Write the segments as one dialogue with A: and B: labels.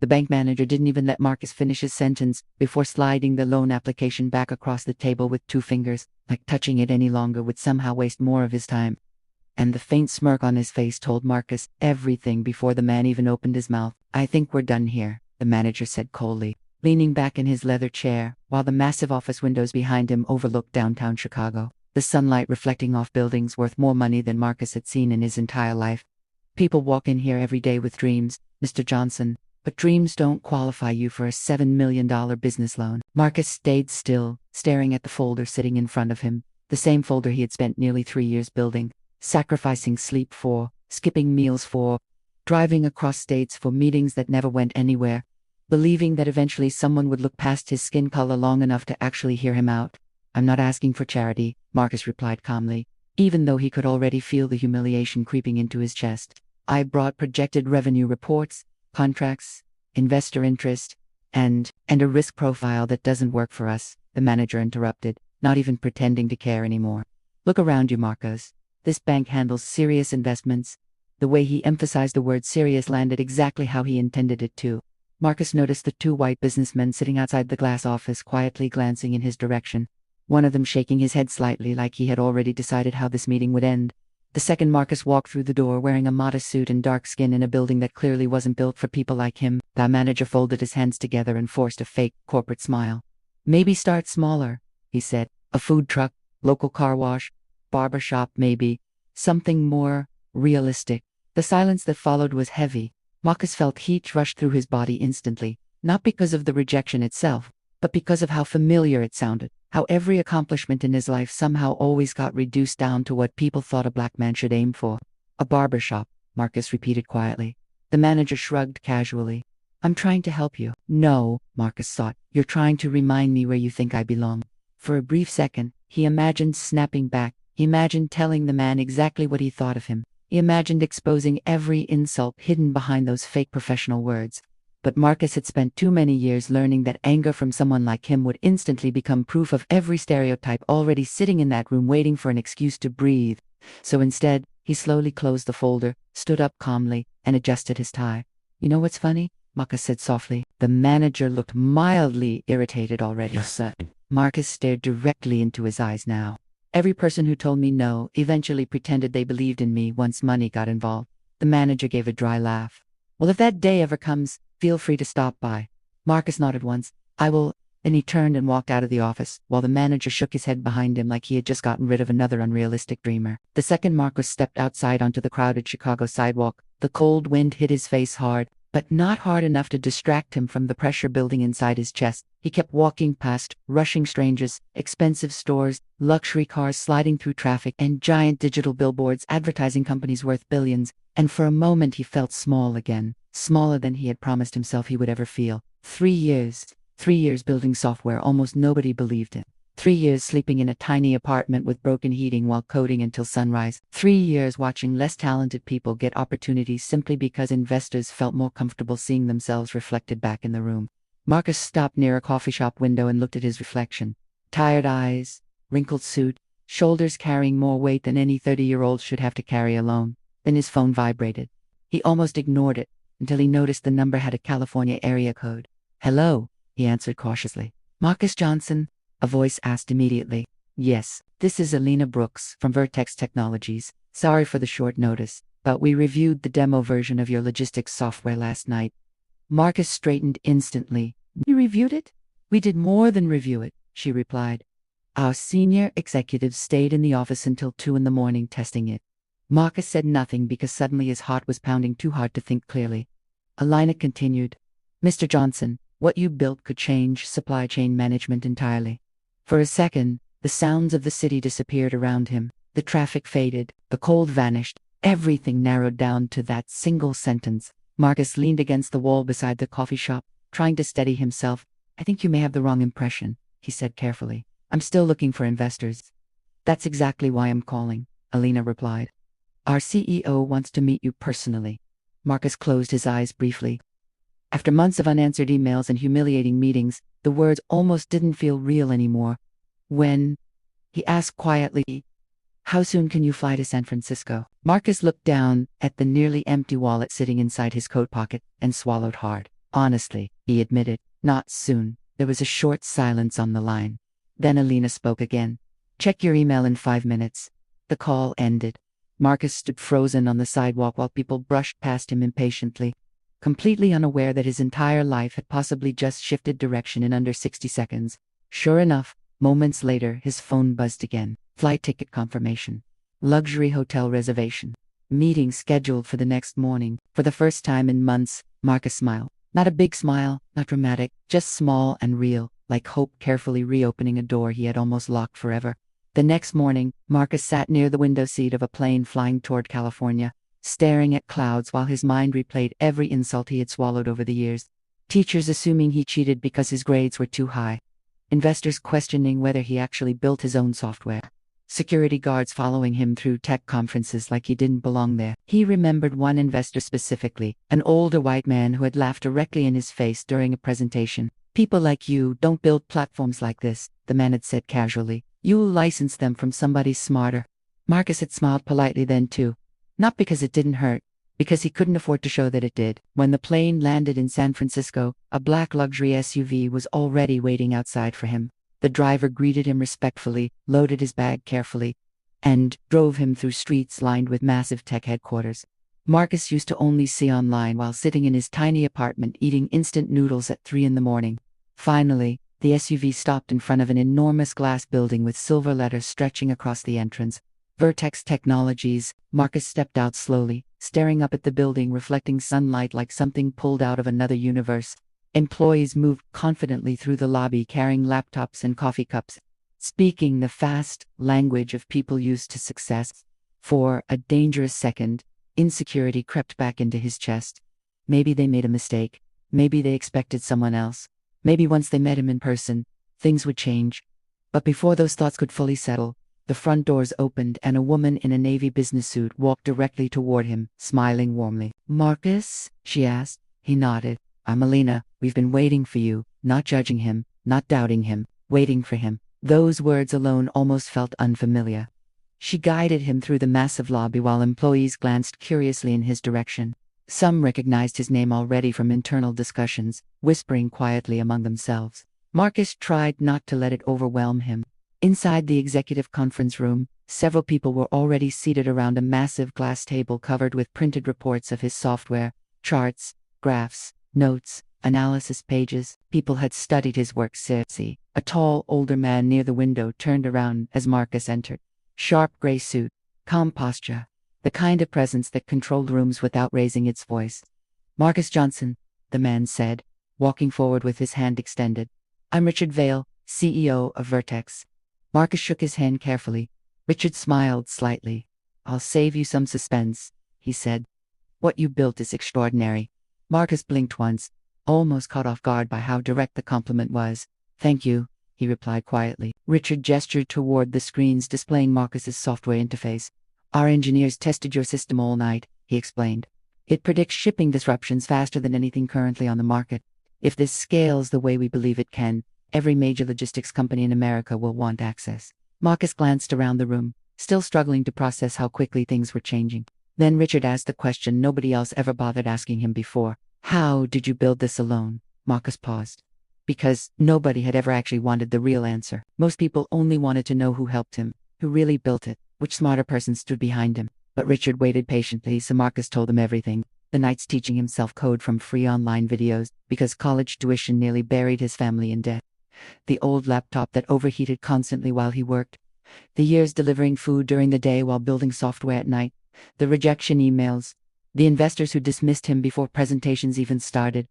A: The bank manager didn't even let Marcus finish his sentence before sliding the loan application back across the table with 2 fingers, like touching it any longer would somehow waste more of his time. And the faint smirk on his face told Marcus everything before the man even opened his mouth. "I think we're done here," the manager said coldly, leaning back in his leather chair, while the massive office windows behind him overlooked downtown Chicago, the sunlight reflecting off buildings worth more money than Marcus had seen in his entire life. "People walk in here every day with dreams, Mr. Johnson, but dreams don't qualify you for a $7 million business loan." Marcus stayed still, staring at the folder sitting in front of him, the same folder he had spent nearly 3 years building, sacrificing sleep for, skipping meals for, driving across states for meetings that never went anywhere, believing that eventually someone would look past his skin color long enough to actually hear him out. "I'm not asking for charity," Marcus replied calmly, even though he could already feel the humiliation creeping into his chest. "I brought projected revenue reports, contracts, investor interest, and a risk profile that doesn't work for us," the manager interrupted, not even pretending to care anymore. "Look around you, Marcus. This bank handles serious investments." The way he emphasized the word serious landed exactly how he intended it to. Marcus noticed the 2 white businessmen sitting outside the glass office quietly glancing in his direction, one of them shaking his head slightly like he had already decided how this meeting would end. The second Marcus walked through the door wearing a modest suit and dark skin in a building that clearly wasn't built for people like him. The manager folded his hands together and forced a fake corporate smile. "Maybe start smaller," he said. "A food truck, local car wash, barber shop maybe. Something more realistic." The silence that followed was heavy. Marcus felt heat rush through his body instantly, not because of the rejection itself, but because of how familiar it sounded, how every accomplishment in his life somehow always got reduced down to what people thought a black man should aim for. "A barber shop," Marcus repeated quietly. The manager shrugged casually. "I'm trying to help you." "No," Marcus thought, "you're trying to remind me where you think I belong." For a brief second, he imagined snapping back. He imagined telling the man exactly what he thought of him. He imagined exposing every insult hidden behind those fake professional words. But Marcus had spent too many years learning that anger from someone like him would instantly become proof of every stereotype already sitting in that room waiting for an excuse to breathe. So instead, he slowly closed the folder, stood up calmly, and adjusted his tie. "You know what's funny?" Marcus said softly. The manager looked mildly irritated already.
B: Yes, sir.
A: Marcus stared directly into his eyes now. "Every person who told me no eventually pretended they believed in me once money got involved." The manager gave a dry laugh. "Well, if that day ever comes, feel free to stop by." Marcus nodded once. "I will," and he turned and walked out of the office, while the manager shook his head behind him like he had just gotten rid of another unrealistic dreamer. The second Marcus stepped outside onto the crowded Chicago sidewalk, the cold wind hit his face hard, but not hard enough to distract him from the pressure building inside his chest. He kept walking past rushing strangers, expensive stores, luxury cars sliding through traffic, and giant digital billboards advertising companies worth billions, and for a moment he felt small again, smaller than he had promised himself he would ever feel. 3 years. 3 years building software almost nobody believed in. 3 years sleeping in a tiny apartment with broken heating while coding until sunrise. 3 years watching less talented people get opportunities simply because investors felt more comfortable seeing themselves reflected back in the room. Marcus stopped near a coffee shop window and looked at his reflection. Tired eyes, wrinkled suit, shoulders carrying more weight than any 30-year-old should have to carry alone. Then his phone vibrated. He almost ignored it until he noticed the number had a California area code. "Hello," he answered cautiously. "Marcus Johnson?" a voice asked immediately. "Yes, this is Alina Brooks from Vertex Technologies. Sorry for the short notice, but we reviewed the demo version of your logistics software last night." Marcus straightened instantly. "You reviewed it?" "We did more than review it," she replied. "Our senior executives stayed in the office until 2 in the morning testing it." Marcus said nothing because suddenly his heart was pounding too hard to think clearly. Alina continued, "Mr. Johnson, what you built could change supply chain management entirely." For a second, the sounds of the city disappeared around him. The traffic faded, the cold vanished, everything narrowed down to that single sentence. Marcus leaned against the wall beside the coffee shop, trying to steady himself. "I think you may have the wrong impression," he said carefully. "I'm still looking for investors." "That's exactly why I'm calling," Alina replied. "Our CEO wants to meet you personally." Marcus closed his eyes briefly. After months of unanswered emails and humiliating meetings, the words almost didn't feel real anymore. "When?" he asked quietly. "How soon can you fly to San Francisco?" Marcus looked down at the nearly empty wallet sitting inside his coat pocket and swallowed hard. Honestly, he admitted, not soon. There was a short silence on the line. Then Alina spoke again. Check your email in 5 minutes. The call ended. Marcus stood frozen on the sidewalk while people brushed past him impatiently, completely unaware that his entire life had possibly just shifted direction in under 60 seconds. Sure enough, moments later, his phone buzzed again. Flight ticket confirmation. Luxury hotel reservation. Meeting scheduled for the next morning. For the first time in months, Marcus smiled. Not a big smile, not dramatic, just small and real, like hope carefully reopening a door he had almost locked forever. The next morning, Marcus sat near the window seat of a plane flying toward California, staring at clouds while his mind replayed every insult he had swallowed over the years. Teachers assuming he cheated because his grades were too high. Investors questioning whether he actually built his own software. Security guards following him through tech conferences like he didn't belong there. He remembered one investor specifically, an older white man who had laughed directly in his face during a presentation. People like you don't build platforms like this, the man had said casually. You'll license them from somebody smarter. Marcus had smiled politely then too. Not because it didn't hurt, because he couldn't afford to show that it did. When the plane landed in San Francisco, a black luxury SUV was already waiting outside for him. The driver greeted him respectfully, loaded his bag carefully, and drove him through streets lined with massive tech headquarters. Marcus used to only see online while sitting in his tiny apartment eating instant noodles at 3 in the morning. Finally, the SUV stopped in front of an enormous glass building with silver letters stretching across the entrance. Vertex Technologies. Marcus stepped out slowly, staring up at the building reflecting sunlight like something pulled out of another universe. Employees moved confidently through the lobby carrying laptops and coffee cups, speaking the fast language of people used to success. For a dangerous second, insecurity crept back into his chest. Maybe they made a mistake. Maybe they expected someone else. Maybe once they met him in person, things would change. But before those thoughts could fully settle, the front doors opened and a woman in a navy business suit walked directly toward him, smiling warmly. Marcus? She asked. He nodded. I'm Alina. We've been waiting for you, not judging him, not doubting him, waiting for him. Those words alone almost felt unfamiliar. She guided him through the massive lobby while employees glanced curiously in his direction. Some recognized his name already from internal discussions, whispering quietly among themselves. Marcus tried not to let it overwhelm him. Inside the executive conference room, several people were already seated around a massive glass table covered with printed reports of his software, charts, graphs, notes, analysis pages. People had studied his work seriously. A tall, older man near the window turned around as Marcus entered. Sharp gray suit, calm posture, the kind of presence that controlled rooms without raising its voice. Marcus Johnson, the man said, walking forward with his hand extended. I'm Richard Vale, CEO of Vertex. Marcus shook his hand carefully. Richard smiled slightly. I'll save you some suspense, he said. What you built is extraordinary. Marcus blinked once, almost caught off guard by how direct the compliment was. Thank you, he replied quietly. Richard gestured toward the screens displaying Marcus's software interface. Our engineers tested your system all night, he explained. It predicts shipping disruptions faster than anything currently on the market. If this scales the way we believe it can, every major logistics company in America will want access. Marcus glanced around the room, still struggling to process how quickly things were changing. Then Richard asked the question nobody else ever bothered asking him before. How did you build this alone? Marcus paused. Because nobody had ever actually wanted the real answer. Most people only wanted to know who helped him, who really built it, which smarter person stood behind him. But Richard waited patiently, so Marcus told him everything. The nights teaching himself code from free online videos, because college tuition nearly buried his family in debt. The old laptop that overheated constantly while he worked. The years delivering food during the day while building software at night. The rejection emails. The investors who dismissed him before presentations even started.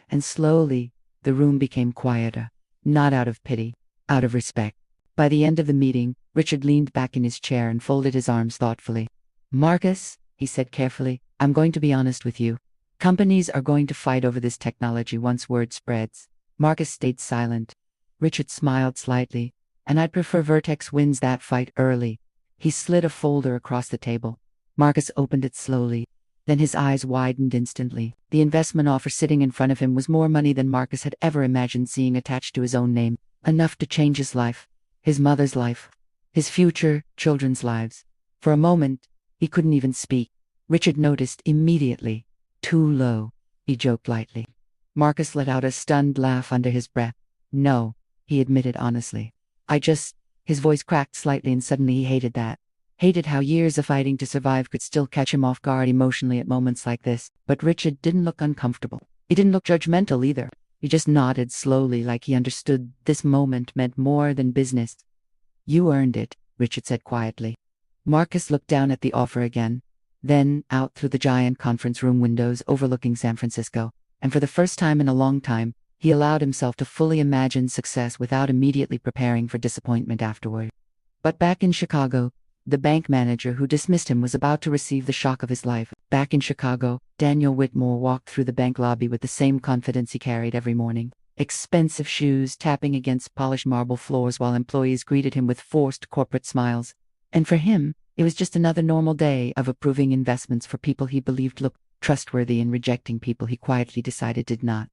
A: And slowly, the room became quieter. Not out of pity, out of respect. By the end of the meeting, Richard leaned back in his chair and folded his arms thoughtfully. Marcus, he said carefully, I'm going to be honest with you. Companies are going to fight over this technology once word spreads. Marcus stayed silent. Richard smiled slightly. And I'd prefer Vertex wins that fight early. He slid a folder across the table. Marcus opened it slowly. Then his eyes widened instantly. The investment offer sitting in front of him was more money than Marcus had ever imagined seeing attached to his own name. Enough to change his life, his mother's life, his future children's lives. For a moment, he couldn't even speak. Richard noticed immediately. Too low, he joked lightly. Marcus let out a stunned laugh under his breath. No, he admitted honestly. His voice cracked slightly and suddenly he hated that. Hated how years of fighting to survive could still catch him off guard emotionally at moments like this. But Richard didn't look uncomfortable. He didn't look judgmental either. He just nodded slowly like he understood this moment meant more than business. You earned it, Richard said quietly. Marcus looked down at the offer again, then out through the giant conference room windows overlooking San Francisco, and for the first time in a long time, he allowed himself to fully imagine success without immediately preparing for disappointment afterward. But back in Chicago, the bank manager who dismissed him was about to receive the shock of his life. Back in Chicago, Daniel Whitmore walked through the bank lobby with the same confidence he carried every morning. Expensive shoes tapping against polished marble floors while employees greeted him with forced corporate smiles. And for him, it was just another normal day of approving investments for people he believed looked trustworthy and rejecting people he quietly decided did not.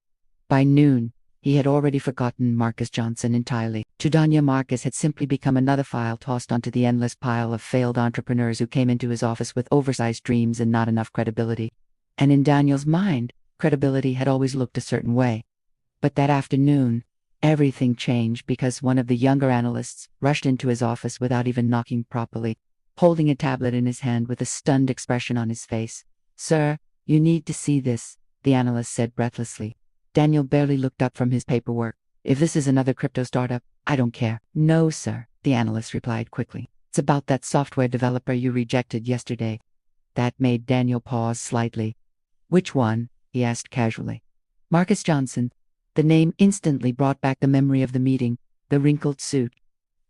A: By noon, he had already forgotten Marcus Johnson entirely. To Danya, Marcus had simply become another file tossed onto the endless pile of failed entrepreneurs who came into his office with oversized dreams and not enough credibility. And in Daniel's mind, credibility had always looked a certain way. But that afternoon, everything changed because one of the younger analysts rushed into his office without even knocking properly, holding a tablet in his hand with a stunned expression on his face. "Sir, you need to see this," the analyst said breathlessly. Daniel barely looked up from his paperwork. "If this is another crypto startup, I don't care." "No, sir," the analyst replied quickly. "It's about that software developer you rejected yesterday." That made Daniel pause slightly. "Which one?" he asked casually. "Marcus Johnson." The name instantly brought back the memory of the meeting, the wrinkled suit,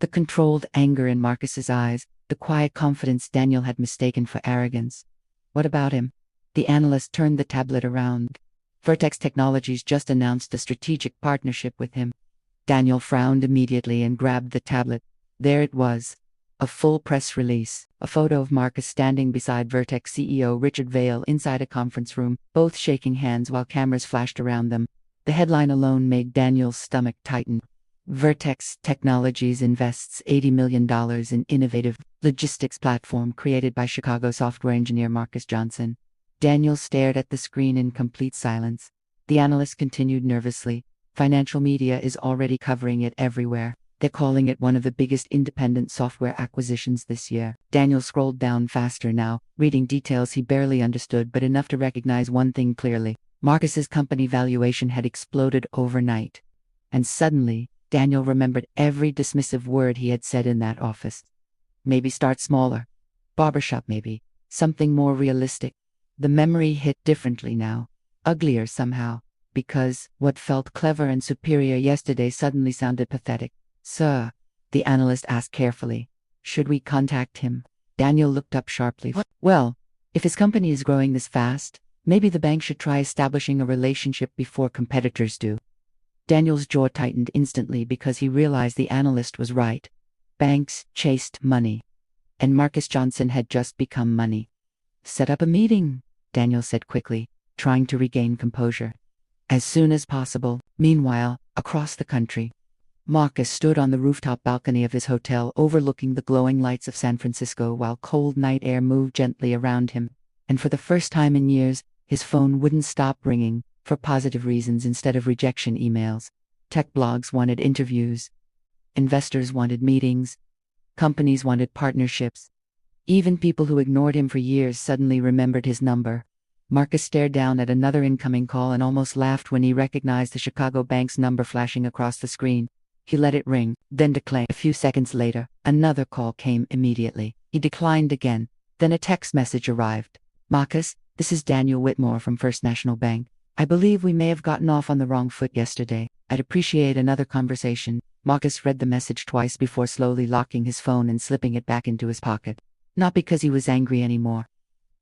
A: the controlled anger in Marcus's eyes, the quiet confidence Daniel had mistaken for arrogance. "What about him?" The analyst turned the tablet around. "Vertex Technologies just announced a strategic partnership with him." Daniel frowned immediately and grabbed the tablet. There it was. A full press release. A photo of Marcus standing beside Vertex CEO Richard Vail inside a conference room, both shaking hands while cameras flashed around them. The headline alone made Daniel's stomach tighten. Vertex Technologies invests $80 million in innovative logistics platform created by Chicago software engineer Marcus Johnson. Daniel stared at the screen in complete silence. The analyst continued nervously. "Financial media is already covering it everywhere. They're calling it one of the biggest independent software acquisitions this year." Daniel scrolled down faster now, reading details he barely understood but enough to recognize one thing clearly. Marcus's company valuation had exploded overnight. And suddenly, Daniel remembered every dismissive word he had said in that office. Maybe start smaller. Barbershop maybe. Something more realistic. The memory hit differently now. Uglier somehow. Because what felt clever and superior yesterday suddenly sounded pathetic. "Sir," the analyst asked carefully, "should we contact him?" Daniel looked up sharply. "What?" "Well, if his company is growing this fast, maybe the bank should try establishing a relationship before competitors do." Daniel's jaw tightened instantly because he realized the analyst was right. Banks chased money. And Marcus Johnson had just become money. "Set up a meeting," Daniel said quickly, trying to regain composure. "As soon as possible." Meanwhile, across the country, Marcus stood on the rooftop balcony of his hotel overlooking the glowing lights of San Francisco while cold night air moved gently around him. And for the first time in years, his phone wouldn't stop ringing, for positive reasons instead of rejection emails. Tech blogs wanted interviews. Investors wanted meetings. Companies wanted partnerships. Even people who ignored him for years suddenly remembered his number. Marcus stared down at another incoming call and almost laughed when he recognized the Chicago bank's number flashing across the screen. He let it ring, then decline. A few seconds later, another call came immediately. He declined again. Then a text message arrived. "Marcus, this is Daniel Whitmore from First National Bank. I believe we may have gotten off on the wrong foot yesterday. I'd appreciate another conversation." Marcus read the message twice before slowly locking his phone and slipping it back into his pocket. Not because he was angry anymore,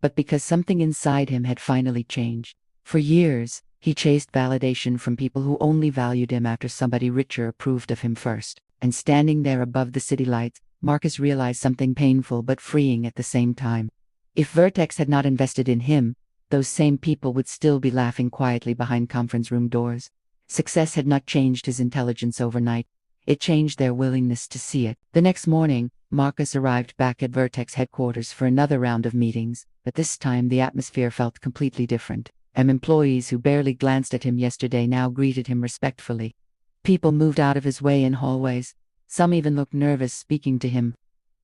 A: but because something inside him had finally changed. For years, he chased validation from people who only valued him after somebody richer approved of him first. And standing there above the city lights, Marcus realized something painful but freeing at the same time. If Vertex had not invested in him, those same people would still be laughing quietly behind conference room doors. Success had not changed his intelligence overnight. It changed their willingness to see it. The next morning, Marcus arrived back at Vertex headquarters for another round of meetings, but this time the atmosphere felt completely different. and employees who barely glanced at him yesterday now greeted him respectfully. People moved out of his way in hallways. Some even looked nervous speaking to him.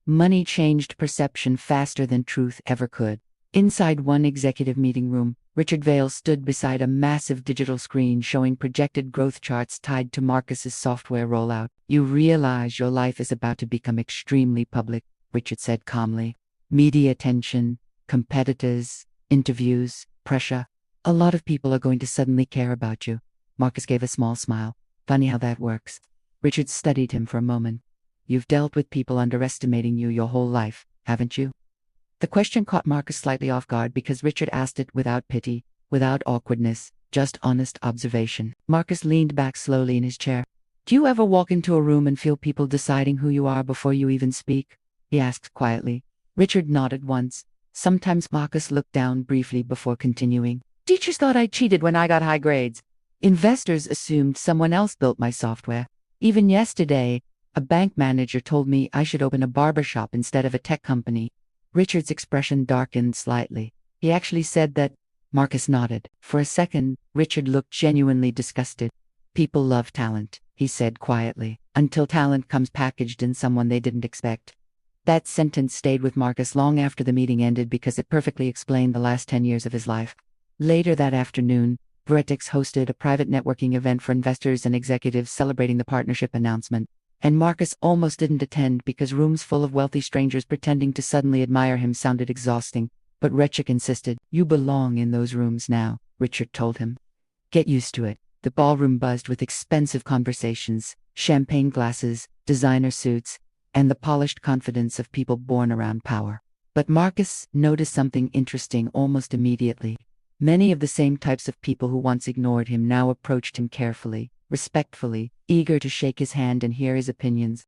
A: Money changed perception faster than truth ever could. Inside one executive meeting room, Richard Vale stood beside a massive digital screen showing projected growth charts tied to Marcus's software rollout. "You realize your life is about to become extremely public," Richard said calmly. "Media attention, competitors, interviews, pressure. A lot of people are going to suddenly care about you." Marcus gave a small smile. "Funny how that works." Richard studied him for a moment. "You've dealt with people underestimating you your whole life, haven't you?" The question caught Marcus slightly off guard because Richard asked it without pity, without awkwardness, just honest observation. Marcus leaned back slowly in his chair. "Do you ever walk into a room and feel people deciding who you are before you even speak?" he asked quietly. Richard nodded once. Sometimes Marcus looked down briefly before continuing. "Teachers thought I cheated when I got high grades. Investors assumed someone else built my software. Even yesterday, a bank manager told me I should open a barber shop instead of a tech company." Richard's expression darkened slightly. "He actually said that?" Marcus nodded. For a second, Richard looked genuinely disgusted. "People love talent," he said quietly, "until talent comes packaged in someone they didn't expect." That sentence stayed with Marcus long after the meeting ended because it perfectly explained the last 10 years of his life. Later that afternoon, Vertex hosted a private networking event for investors and executives celebrating the partnership announcement. And Marcus almost didn't attend because rooms full of wealthy strangers pretending to suddenly admire him sounded exhausting. But Recek insisted. "You belong in those rooms now," Richard told him. "Get used to it." The ballroom buzzed with expensive conversations, champagne glasses, designer suits, and the polished confidence of people born around power. But Marcus noticed something interesting almost immediately. Many of the same types of people who once ignored him now approached him carefully, respectfully, eager to shake his hand and hear his opinions.